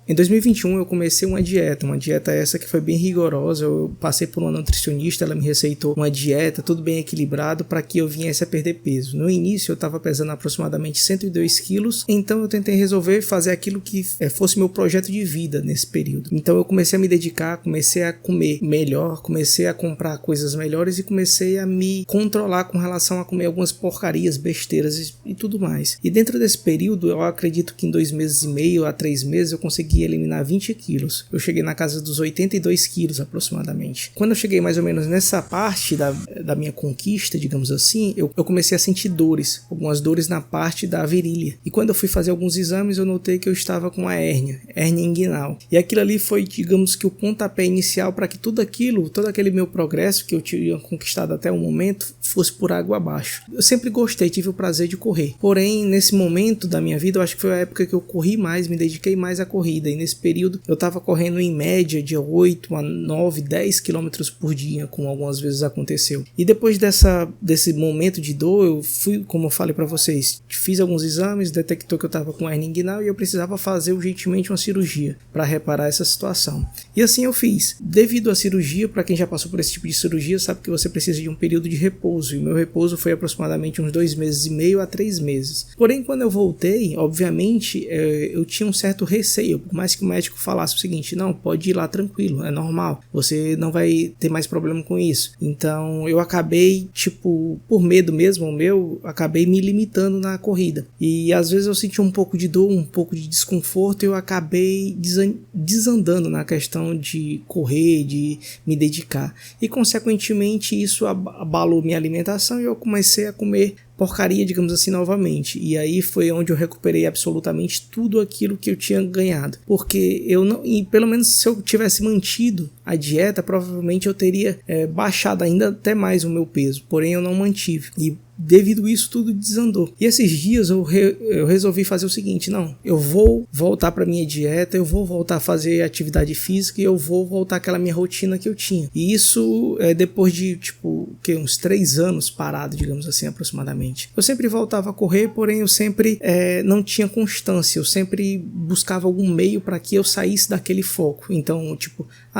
Em 2021 eu comecei uma dieta essa que foi bem rigorosa. Eu passei por uma nutricionista, ela me receitou uma dieta, tudo bem equilibrado, para que eu viesse a perder peso. No início eu estava pesando aproximadamente 102 quilos, então eu tentei resolver fazer aquilo que fosse meu projeto de vida nesse período. Então eu comecei a me dedicar, comecei a comer melhor, comecei a comprar coisas melhores e comecei a me controlar com relação a comer algumas porcarias, besteiras e tudo mais. E dentro desse período, eu acredito que em 2 meses e meio a 3 meses eu consegui eliminar 20 quilos. Eu cheguei na casa dos 82 quilos aproximadamente. Quando eu cheguei mais ou menos nessa parte da minha conquista, digamos assim, eu comecei a sentir dores, algumas dores na parte da virilha. E quando eu fui fazer alguns exames, eu notei que eu estava com uma hérnia inguinal. E aquilo ali foi, digamos que o pontapé inicial para que todo aquele meu progresso que eu tinha conquistado até o momento fosse por água abaixo. Eu sempre gostei, tive o prazer de correr. Porém, nesse momento da minha vida, eu acho que foi a época que eu corri mais, me dediquei mais à corrida. E nesse período, eu estava correndo em média de 8 a 9, 10 quilômetros por dia, como algumas vezes aconteceu. E depois desse momento de dor, eu fui, como eu falei para vocês, fiz alguns exames, detectou que eu estava com hérnia inguinal e eu precisava fazer urgentemente uma cirurgia para reparar essa situação. E assim eu fiz. Devido à cirurgia, para quem já passou por esse tipo de cirurgia, sabe que você precisa de um período de repouso. E o meu repouso foi aproximadamente uns 2 meses e meio a 3 meses. Porém, quando eu voltei, obviamente, eu tinha um certo receio. Por mais que o médico falasse o seguinte: não, pode ir lá tranquilo, é normal, você não vai ter mais problema com isso. Então eu acabei, por medo mesmo acabei me limitando na corrida. E às vezes eu senti um pouco de dor, um pouco de desconforto, e eu acabei desandando na questão de correr, de me dedicar. E consequentemente isso abalou minha alimentação e eu comecei a comer porcaria, digamos assim, novamente. E aí foi onde eu recuperei absolutamente tudo aquilo que eu tinha ganhado. Porque e pelo menos se eu tivesse mantido a dieta, provavelmente eu teria baixado ainda até mais o meu peso. Porém, eu não mantive. E devido a isso, tudo desandou. E esses dias eu resolvi fazer o seguinte: não, eu vou voltar para minha dieta, eu vou voltar a fazer atividade física e eu vou voltar àquela minha rotina que eu tinha. E isso depois de, uns 3 anos parado, digamos assim, aproximadamente. Eu sempre voltava a correr, porém eu sempre não tinha constância, eu sempre buscava algum meio para que eu saísse daquele foco. Então,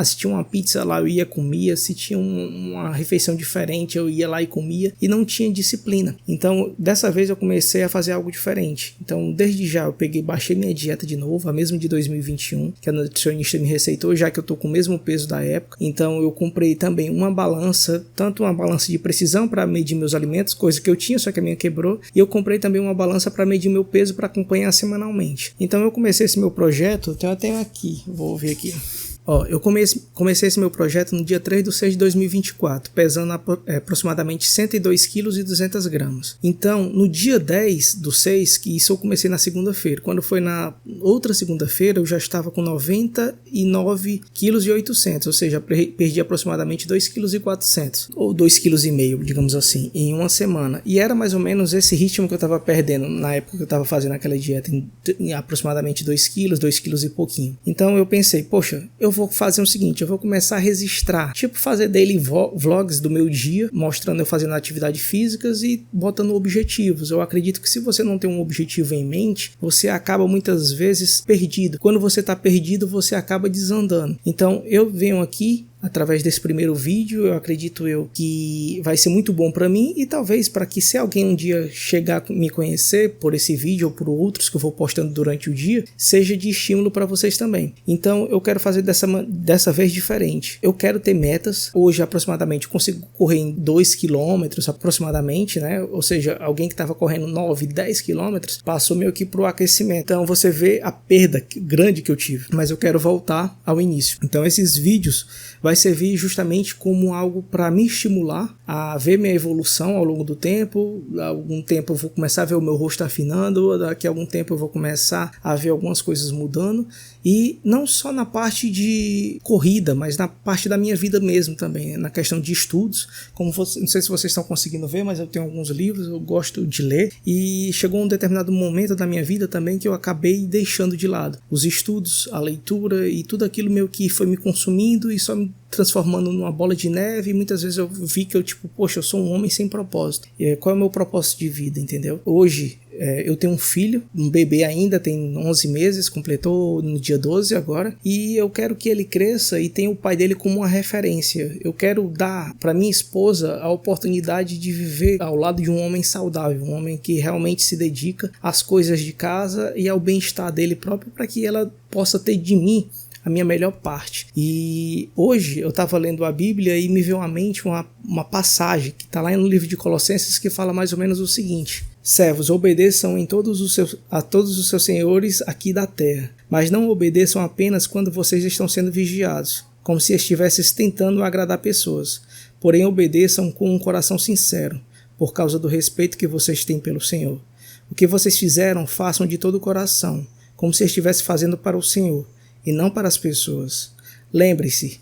se tinha uma pizza lá, eu ia comia, se tinha uma refeição diferente, eu ia lá e comia, e não tinha disciplina. Então, dessa vez eu comecei a fazer algo diferente. Então, desde já eu baixei minha dieta de novo, a mesma de 2021, que a nutricionista me receitou, já que eu tô com o mesmo peso da época. Então, eu comprei também uma balança, tanto uma balança de precisão para medir meus alimentos, coisa que eu tinha, só que a minha quebrou, e eu comprei também uma balança para medir meu peso para acompanhar semanalmente. Então, eu comecei esse meu projeto, eu tenho aqui, vou ver aqui. Eu comecei esse meu projeto no dia 3/6/2024, pesando aproximadamente 102 quilos e 200 gramas. Então, no dia 10/6, que isso eu comecei na segunda-feira, quando foi na outra segunda-feira, eu já estava com 99 quilos e 800, ou seja, perdi aproximadamente 2 quilos e 400, ou 2 quilos e meio, digamos assim, em uma semana. E era mais ou menos esse ritmo que eu estava perdendo na época que eu estava fazendo aquela dieta, em aproximadamente 2 quilos e pouquinho. Então, eu pensei, poxa, eu vou fazer o seguinte, eu vou começar a registrar, fazer daily vlogs do meu dia, mostrando eu fazendo atividades físicas e botando objetivos. Eu acredito que se você não tem um objetivo em mente, você acaba muitas vezes perdido. Quando você está perdido, você acaba desandando. Então eu venho aqui através desse primeiro vídeo, eu acredito que vai ser muito bom para mim e talvez para que, se alguém um dia chegar a me conhecer por esse vídeo ou por outros que eu vou postando durante o dia, seja de estímulo para vocês também. Então eu quero fazer dessa vez diferente. Eu quero ter metas. Hoje aproximadamente eu consigo correr em 2 km aproximadamente, né? Ou seja, alguém que estava correndo 9, 10 km passou meio que pro aquecimento. Então você vê a perda grande que eu tive, mas eu quero voltar ao início. Então esses vídeos vai servir justamente como algo para me estimular a ver minha evolução ao longo do tempo. Algum tempo eu vou começar a ver o meu rosto afinando, daqui a algum tempo eu vou começar a ver algumas coisas mudando, e não só na parte de corrida, mas na parte da minha vida mesmo também, na questão de estudos. Como não sei se vocês estão conseguindo ver, mas eu tenho alguns livros, eu gosto de ler, e chegou um determinado momento da minha vida também que eu acabei deixando de lado os estudos, a leitura e tudo aquilo meio que foi me consumindo e só me transformando numa bola de neve, e muitas vezes eu vi que eu poxa, eu sou um homem sem propósito. Qual é o meu propósito de vida, entendeu? Hoje, Eu tenho um filho, um bebê ainda, tem 11 meses, completou no dia 12 agora, e eu quero que ele cresça e tenha o pai dele como uma referência. Eu quero dar para minha esposa a oportunidade de viver ao lado de um homem saudável, um homem que realmente se dedica às coisas de casa e ao bem-estar dele próprio, para que ela possa ter de mim a minha melhor parte. E hoje eu estava lendo a Bíblia e me veio à mente uma passagem que está lá no livro de Colossenses, que fala mais ou menos o seguinte: servos, obedeçam a todos os seus senhores aqui da terra, mas não obedeçam apenas quando vocês estão sendo vigiados, como se estivessem tentando agradar pessoas. Porém, obedeçam com um coração sincero, por causa do respeito que vocês têm pelo Senhor. O que vocês fizeram, façam de todo o coração, como se estivessem fazendo para o Senhor, e não para as pessoas. Lembre-se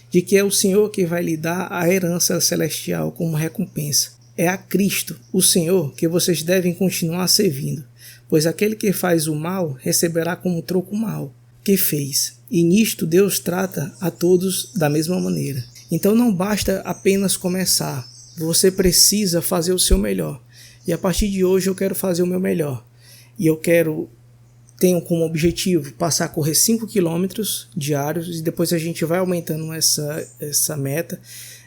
de que é o Senhor que vai lhe dar a herança celestial como recompensa. É a Cristo, o Senhor, que vocês devem continuar servindo, pois aquele que faz o mal receberá como troco o mal que fez. E nisto Deus trata a todos da mesma maneira. Então não basta apenas começar, você precisa fazer o seu melhor. E a partir de hoje eu quero fazer o meu melhor. E tenho como objetivo passar a correr 5 km diários, e depois a gente vai aumentando essa meta.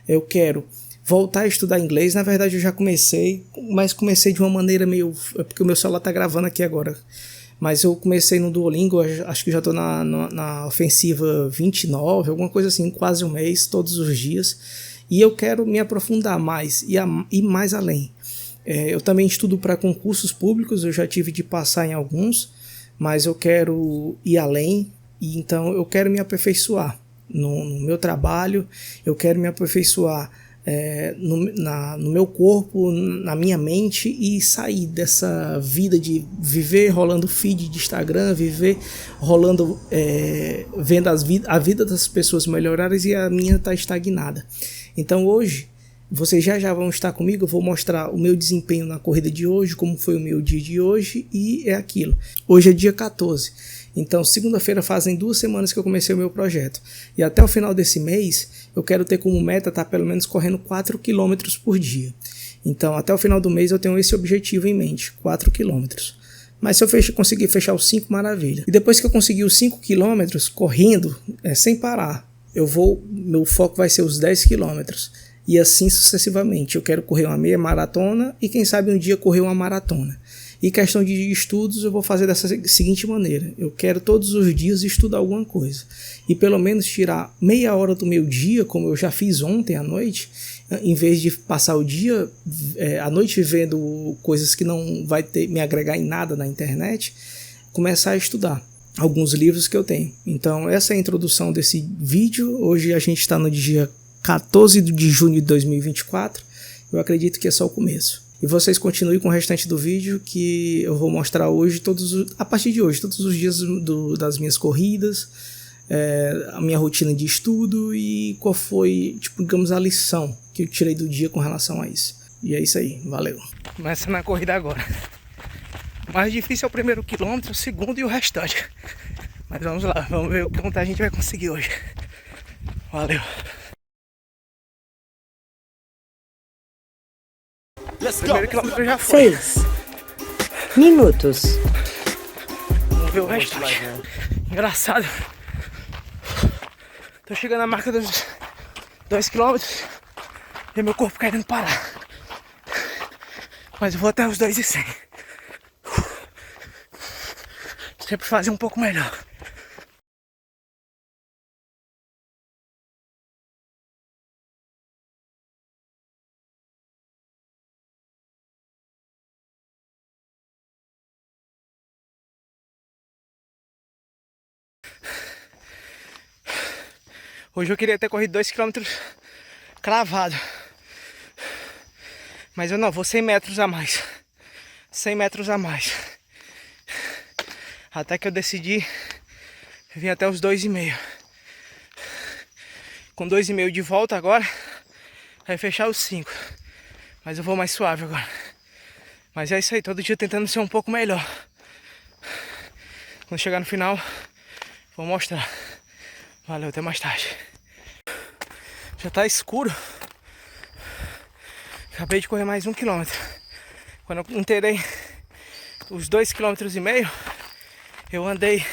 Eu quero voltar a estudar inglês. Na verdade eu já comecei, mas comecei de uma maneira meio... É porque o meu celular está gravando aqui agora. Mas eu comecei no Duolingo, acho que já estou na ofensiva 29, alguma coisa assim, quase um mês, todos os dias. E eu quero me aprofundar mais e mais além. Eu também estudo para concursos públicos, eu já tive de passar em alguns, mas eu quero ir além, e então eu quero me aperfeiçoar no meu trabalho, eu quero me aperfeiçoar no meu corpo, na minha mente, e sair dessa vida de viver rolando feed de Instagram, viver rolando, vendo a vida das pessoas melhorarem e a minha está estagnada. Então hoje, vocês já vão estar comigo, eu vou mostrar o meu desempenho na corrida de hoje, como foi o meu dia de hoje, e é aquilo. Hoje é dia 14, então segunda-feira fazem 2 semanas que eu comecei o meu projeto. E até o final desse mês, eu quero ter como meta estar pelo menos correndo 4 km por dia. Então até o final do mês eu tenho esse objetivo em mente, 4 km. Mas se eu conseguir fechar os 5, maravilha. E depois que eu conseguir os 5 km correndo, sem parar, meu foco vai ser os 10 km. E assim sucessivamente. Eu quero correr uma meia maratona e quem sabe um dia correr uma maratona. E questão de estudos eu vou fazer dessa seguinte maneira: eu quero todos os dias estudar alguma coisa. E pelo menos tirar meia hora do meu dia, como eu já fiz ontem à noite, em vez de passar o dia à noite vendo coisas que não vai me agregar em nada na internet, começar a estudar alguns livros que eu tenho. Então essa é a introdução desse vídeo. Hoje a gente está no dia 14 de junho de 2024, eu acredito que é só o começo. E vocês continuem com o restante do vídeo, que eu vou mostrar hoje, a partir de hoje, todos os dias das minhas corridas, a minha rotina de estudo e qual foi, digamos, a lição que eu tirei do dia com relação a isso. E é isso aí, valeu. Começando a corrida agora. O mais difícil é o primeiro quilômetro, o segundo e o restante. Mas vamos lá, vamos ver o quanto a gente vai conseguir hoje. Valeu. Primeiro quilômetro já foi. 6 minutos. Vamos ver o restante. Engraçado. Tô chegando à marca dos 2 km e meu corpo querendo parar. Mas eu vou até os 2,100. Sempre fazer um pouco melhor. Hoje eu queria ter corrido 2 km cravado. Mas eu não, vou 100 metros a mais. 100 metros a mais. Até que eu decidi vir até os 2,5. Com 2,5 de volta agora, vai fechar os 5. Mas eu vou mais suave agora. Mas é isso aí, todo dia tentando ser um pouco melhor. Quando chegar no final, vou mostrar. Valeu, até mais tarde. Já tá escuro. Acabei de correr mais 1 km. Quando eu inteirei os 2,5 km eu andei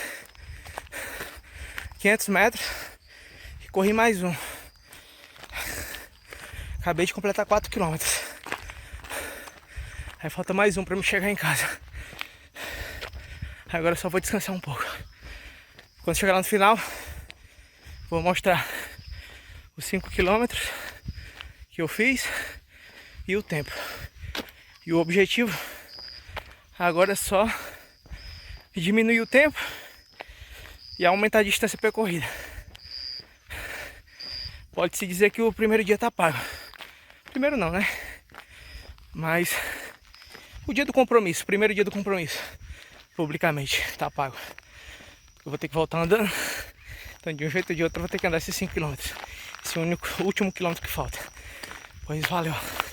500 metros e corri mais um. Acabei de completar 4 km. Aí falta mais um pra me chegar em casa. Agora eu só vou descansar um pouco. Quando chegar lá no final, vou mostrar os 5 km que eu fiz e o tempo. E o objetivo agora é só diminuir o tempo e aumentar a distância percorrida. Pode-se dizer que o primeiro dia tá pago. Primeiro não, né? Mas o dia do compromisso, primeiro dia do compromisso, publicamente, tá pago. Eu vou ter que voltar andando. Então de um jeito ou de outro eu vou ter que andar esses 5 km. Esse é o último quilômetro que falta. Pois valeu.